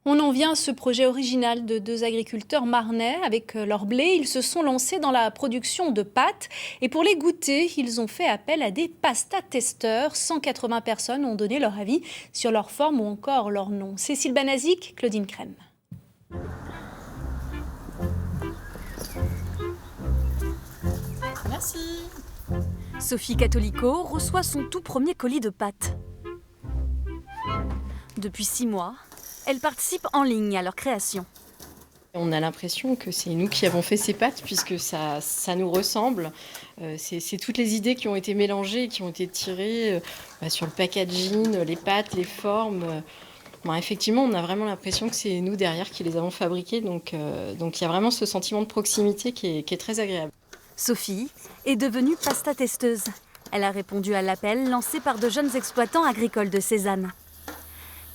On en vient à ce projet original de deux agriculteurs marnais. Avec leur blé, ils se sont lancés dans la production de pâtes. Et pour les goûter, ils ont fait appel à des pasta-testeurs. 180 personnes ont donné leur avis sur leur forme ou encore leur nom. Cécile Banazic, Claudine Crème. Merci. Sophie Catholico reçoit son tout premier colis de pâtes. Depuis 6 mois, elle participe en ligne à leur création. On a l'impression que c'est nous qui avons fait ces pâtes puisque ça nous ressemble. C'est toutes les idées qui ont été mélangées, qui ont été tirées sur le packaging, les pâtes, les formes. Effectivement, on a vraiment l'impression que c'est nous derrière qui les avons fabriquées. Donc il y a vraiment ce sentiment de proximité qui est très agréable. Sophie est devenue pasta-testeuse. Elle a répondu à l'appel lancé par de jeunes exploitants agricoles de Cézanne.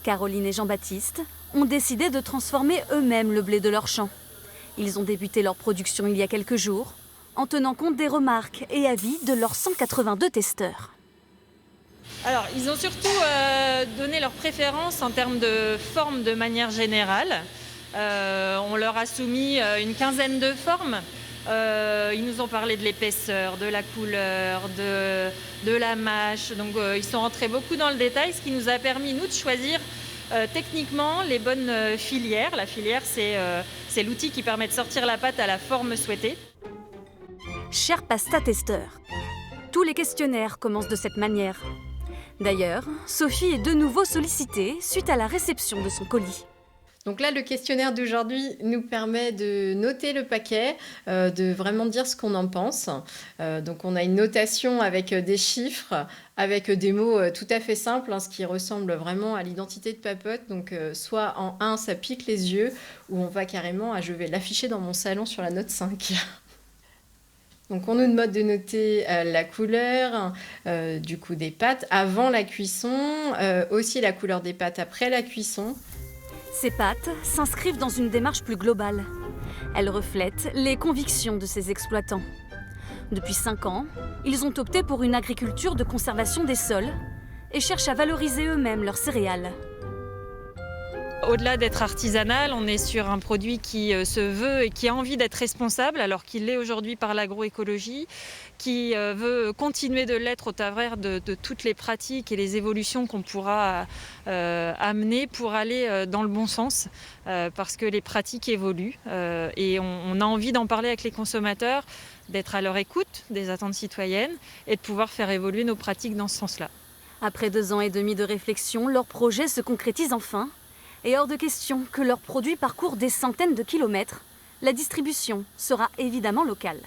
Caroline et Jean-Baptiste ont décidé de transformer eux-mêmes le blé de leur champ. Ils ont débuté leur production il y a quelques jours, en tenant compte des remarques et avis de leurs 182 testeurs. Alors, ils ont surtout donné leurs préférences en termes de forme de manière générale. On leur a soumis une quinzaine de formes. Ils nous ont parlé de l'épaisseur, de la couleur, de la mâche. Donc ils sont rentrés beaucoup dans le détail, ce qui nous a permis, nous, de choisir techniquement les bonnes filières. La filière, c'est l'outil qui permet de sortir la pâte à la forme souhaitée. Chers pasta-testeurs, tous les questionnaires commencent de cette manière. D'ailleurs, Sophie est de nouveau sollicitée suite à la réception de son colis. Donc là, le questionnaire d'aujourd'hui nous permet de noter le paquet, de vraiment dire ce qu'on en pense. Donc on a une notation avec des chiffres, avec des mots tout à fait simples, ce qui ressemble vraiment à l'identité de Papote. Donc soit en 1, ça pique les yeux, ou on va carrément, je vais l'afficher dans mon salon sur la note 5. Donc on nous demande de noter la couleur du coup des pâtes avant la cuisson, aussi la couleur des pâtes après la cuisson. Ces pâtes s'inscrivent dans une démarche plus globale. Elles reflètent les convictions de ces exploitants. Depuis 5 ans, ils ont opté pour une agriculture de conservation des sols et cherchent à valoriser eux-mêmes leurs céréales. Au-delà d'être artisanal, on est sur un produit qui se veut et qui a envie d'être responsable, alors qu'il l'est aujourd'hui par l'agroécologie, qui veut continuer de l'être au travers de toutes les pratiques et les évolutions qu'on pourra amener pour aller dans le bon sens, parce que les pratiques évoluent et on a envie d'en parler avec les consommateurs, d'être à leur écoute des attentes citoyennes et de pouvoir faire évoluer nos pratiques dans ce sens-là. Après 2 ans et demi de réflexion, leur projet se concrétise enfin. Et hors de question que leurs produits parcourent des centaines de kilomètres, la distribution sera évidemment locale.